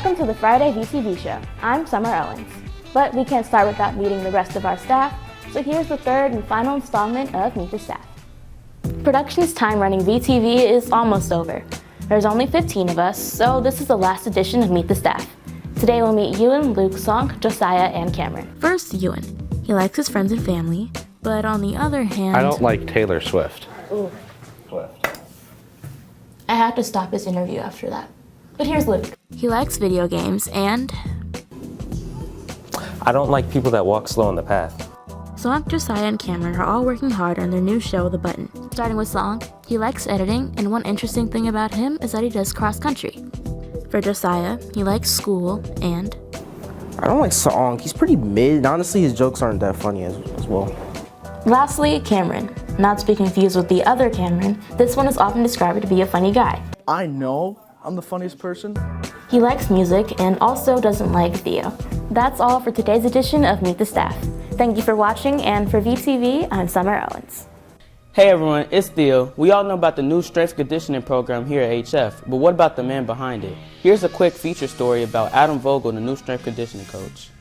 Welcome to the Friday VTV Show. I'm Summer Owens. But we can't start without meeting the rest of our staff, so here's the third and final installment of Meet the Staff. Production's time running VTV is almost over. There's only 15 of us, so this is the last edition of Meet the Staff. Today we'll meet Ewan, Luke, Sonk, Josiah, and Cameron. First, Ewan. He likes his friends and family, but on the other hand... I don't like Taylor Swift. Ooh. I had to stop his interview after that. But here's Luke. He likes video games and... I don't like people that walk slow on the path. Sonk, Josiah, and Cameron are all working hard on their new show, The Button. Starting with Sonk, he likes editing, and one interesting thing about him is that he does cross-country. For Josiah, he likes school, and... I don't like Sonk. He's pretty mid. Honestly, his jokes aren't that funny as well. Lastly, Cameron. Not to be confused with the other Cameron, this one is often described to be a funny guy. I know I'm the funniest person. He likes music and also doesn't like Theo. That's all for today's edition of Meet the Staff. Thank you for watching, and for VTV, I'm Summer Owens. Hey everyone, it's Theo. We all know about the new strength conditioning program here at HF, but what about the man behind it? Here's a quick feature story about Adam Vogel, the new strength conditioning coach.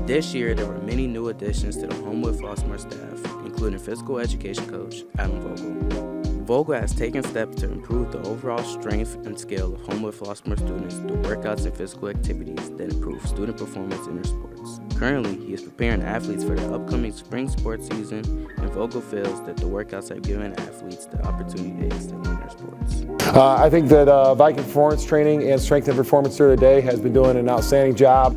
This year, there were many new additions to the Homewood Flossmoor staff, including physical education coach Adam Vogel. Vogel has taken steps to improve the overall strength and skill of Homewood Flossmoor students through workouts and physical activities that improve student performance in their sports. Currently, he is preparing athletes for the upcoming spring sports season, and Vogel feels that the workouts have given athletes the opportunity to excel in their sports. I think that Viking Performance Training and Strength and Performance Center today has been doing an outstanding job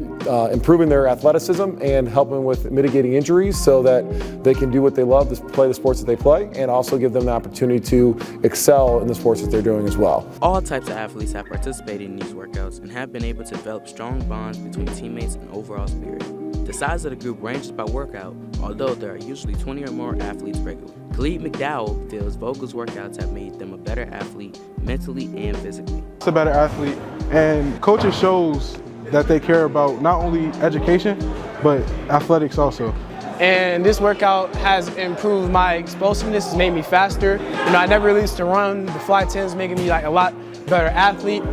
improving their athleticism and helping with mitigating injuries so that they can do what they love, to play the sports that they play, and also give them the opportunity to excel in the sports that they're doing as well. All types of athletes have participated in these workouts and have been able to develop strong bonds between teammates and overall spirit. The size of the group ranges by workout, although there are usually 20 or more athletes regularly. Khalid McDowell feels Vogel's workouts have made them a better athlete mentally and physically. It's a better athlete, and coaches shows that they care about not only education, but athletics also. And this workout has improved my explosiveness, it's made me faster. I never really used to run. The fly 10 is making me like a lot better athlete.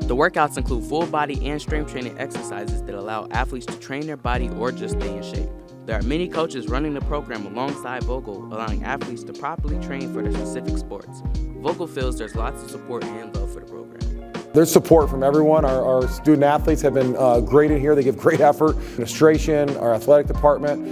The workouts include full body and strength training exercises that allow athletes to train their body or just stay in shape. There are many coaches running the program alongside Vogel, allowing athletes to properly train for their specific sports. Vogel feels there's lots of support and love for the program. There's support from everyone. Our student athletes have been great in here. They give great effort. Administration, our athletic department,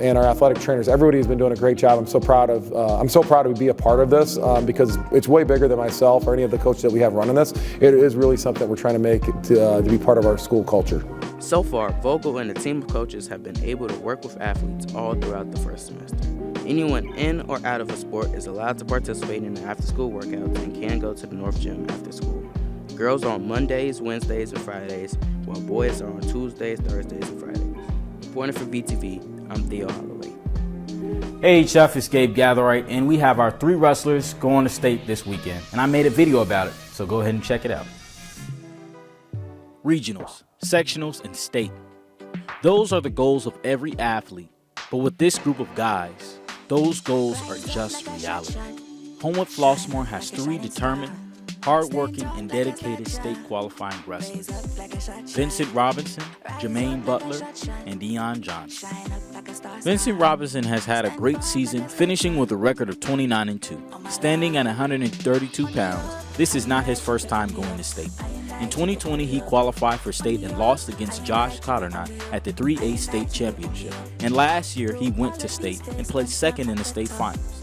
and our athletic trainers. Everybody has been doing a great job. I'm so proud to be a part of this because it's way bigger than myself or any of the coaches that we have running this. It is really something we're trying to make to be part of our school culture. So far, Vogel and a team of coaches have been able to work with athletes all throughout the first semester. Anyone in or out of a sport is allowed to participate in the after-school workouts and can go to the North Gym after school. Girls are on Mondays, Wednesdays, and Fridays, while boys are on Tuesdays, Thursdays, and Fridays. Reporting for VTV, I'm Theo Holloway. Hey HF, it's Gabe Gatherite, and we have our 3 wrestlers going to state this weekend, and I made a video about it, so go ahead and check it out. Regionals, sectionals, and state. Those are the goals of every athlete, but with this group of guys, those goals are just reality. Homewood Flossmoor has 3 determined, hardworking, and dedicated state qualifying wrestlers: Vincent Robinson, Jermaine Butler, and Deion Johnson. Vincent Robinson has had a great season, finishing with a record of 29-2. Standing at 132 pounds, this is not his first time going to state. In 2020, he qualified for state and lost against Josh Cotternott at the 3A state championship. And last year, he went to state and placed second in the state finals.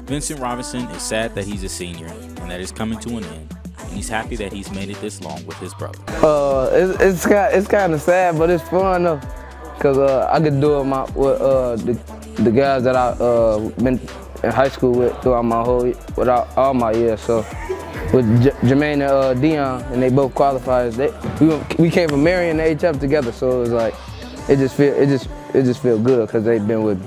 Vincent Robinson is sad that he's a senior and that it's coming to an end. And he's happy that he's made it this long with his brother. It's kind of sad, but it's fun though, cause I could do it with the guys that I been in high school with throughout all my years. So with Jermaine and Deion, and they both qualified. We came from Marion and HF together, so it was like it just feel good because they've been with me.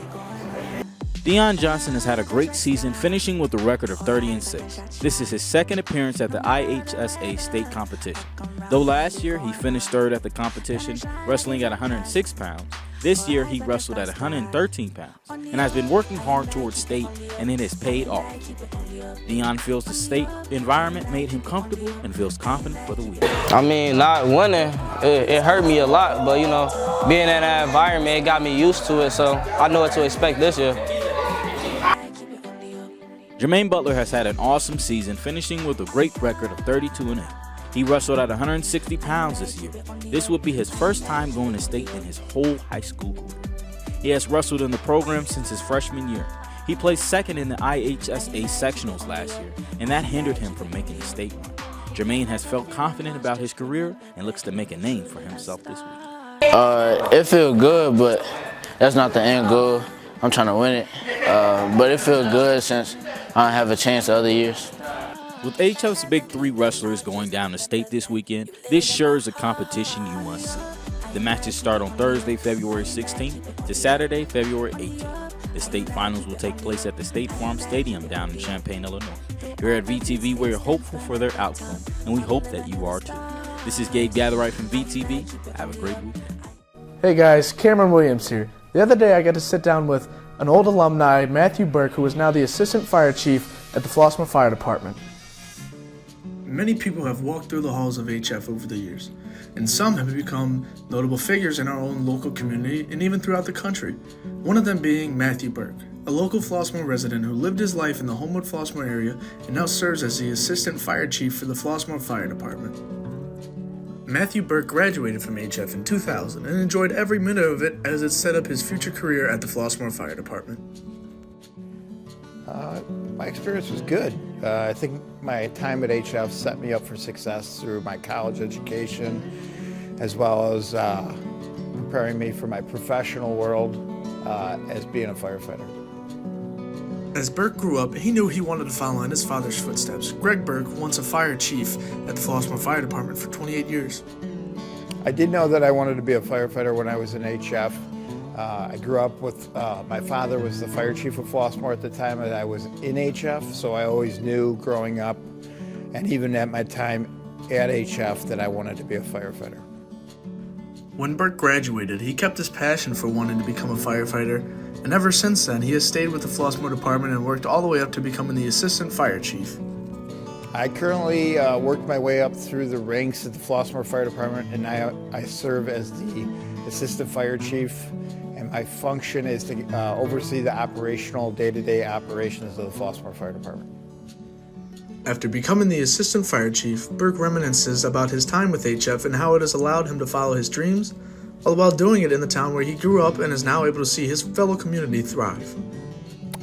Deion Johnson has had a great season, finishing with a record of 30-6. This is his second appearance at the IHSA state competition. Though last year he finished third at the competition, wrestling at 106 pounds, This year, he wrestled at 113 pounds and has been working hard towards state, and it has paid off. Dion feels the state environment made him comfortable and feels confident for the week. I mean, not winning, it hurt me a lot, but you know, being in that environment, it got me used to it, so I know what to expect this year. Jermaine Butler has had an awesome season, finishing with a great record of 32-8. He wrestled at 160 pounds this year. This would be his first time going to state in his whole high school career. He has wrestled in the program since his freshman year. He placed second in the IHSA sectionals last year, and that hindered him from making the state run. Jermaine has felt confident about his career and looks to make a name for himself this week. It feels good, but that's not the end goal. I'm trying to win it, but it feels good since I don't have a chance the other years. With HF's big three wrestlers going down to state this weekend, this sure is a competition you must see. The matches start on Thursday, February 16th to Saturday, February 18th. The state finals will take place at the State Farm Stadium down in Champaign, Illinois. Here at VTV, we're hopeful for their outcome, and we hope that you are too. This is Gabe Gatherite from VTV. Have a great weekend. Hey guys, Cameron Williams here. The other day I got to sit down with an old alumni, Matthew Burke, who is now the Assistant Fire Chief at the Flossmoor Fire Department. Many people have walked through the halls of HF over the years, and some have become notable figures in our own local community and even throughout the country. One of them being Matthew Burke, a local Flossmoor resident who lived his life in the Homewood-Flossmoor area and now serves as the Assistant Fire Chief for the Flossmoor Fire Department. Matthew Burke graduated from HF in 2000 and enjoyed every minute of it as it set up his future career at the Flossmoor Fire Department. My experience was good. I think my time at HF set me up for success through my college education, as well as preparing me for my professional world as being a firefighter. As Burke grew up, he knew he wanted to follow in his father's footsteps. Greg Burke, once a fire chief at the Flossmoor Fire Department for 28 years. I did know that I wanted to be a firefighter when I was in HF. I grew up with, my father was the fire chief of Flossmoor at the time that I was in HF, so I always knew growing up, and even at my time at HF, that I wanted to be a firefighter. When Burke graduated, he kept his passion for wanting to become a firefighter, and ever since then, he has stayed with the Flossmoor Department and worked all the way up to becoming the Assistant Fire Chief. I currently worked my way up through the ranks at the Flossmoor Fire Department, and I serve as the Assistant Fire Chief, and my function is to oversee the operational, day-to-day operations of the Flossmoor Fire Department. After becoming the Assistant Fire Chief, Burke reminisces about his time with HF and how it has allowed him to follow his dreams, all while doing it in the town where he grew up and is now able to see his fellow community thrive.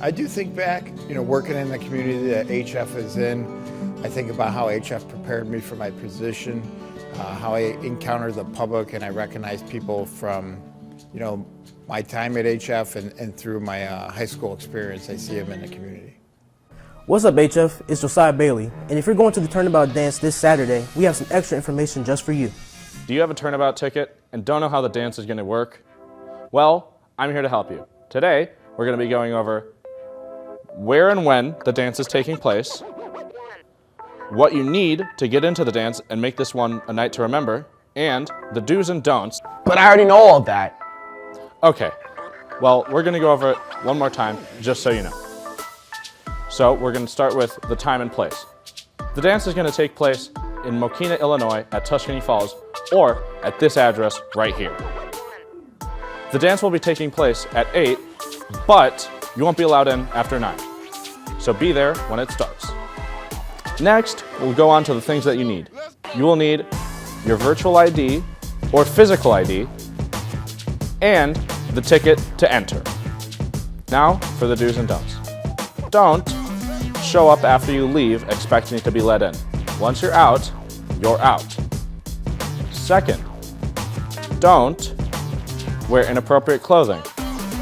I do think back, working in the community that HF is in, I think about how HF prepared me for my position, how I encountered the public, and I recognize people from, my time at HF and through my high school experience. I see them in the community. What's up, HF? It's Josiah Bailey, and if you're going to the Turnabout Dance this Saturday, we have some extra information just for you. Do you have a Turnabout ticket and don't know how the dance is going to work? Well, I'm here to help you. Today, we're going to be going over where and when the dance is taking place, what you need to get into the dance and make this one a night to remember, and the do's and don'ts. But I already know all of that. Okay, well, we're going to go over it one more time, just so you know. So we're going to start with the time and place. The dance is going to take place in Mokina, Illinois at Tuscany Falls, or at this address right here. The dance will be taking place at 8, but you won't be allowed in after 9. So be there when it starts. Next, we'll go on to the things that you need. You will need your virtual ID or physical ID and the ticket to enter. Now for the do's and don'ts. Don't show up after you leave expecting to be let in. Once you're out, you're out. Second, don't wear inappropriate clothing.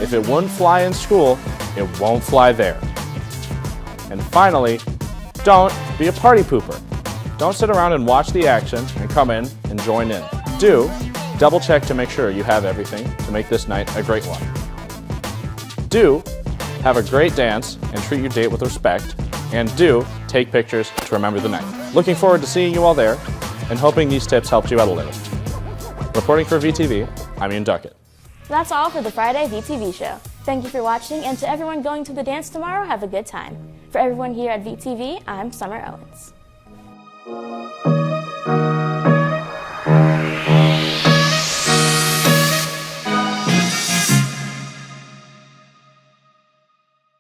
If it wouldn't fly in school, it won't fly there. And finally, don't be a party pooper. Don't sit around and watch the action and come in and join in. Do double check to make sure you have everything to make this night a great one. Do have a great dance and treat your date with respect, and do take pictures to remember the night. Looking forward to seeing you all there and hoping these tips helped you out a little. Reporting for VTV, I'm Ian Duckett. That's all for the Friday VTV Show. Thank you for watching, and to everyone going to the dance tomorrow, have a good time. For everyone here at VTV, I'm Summer Owens.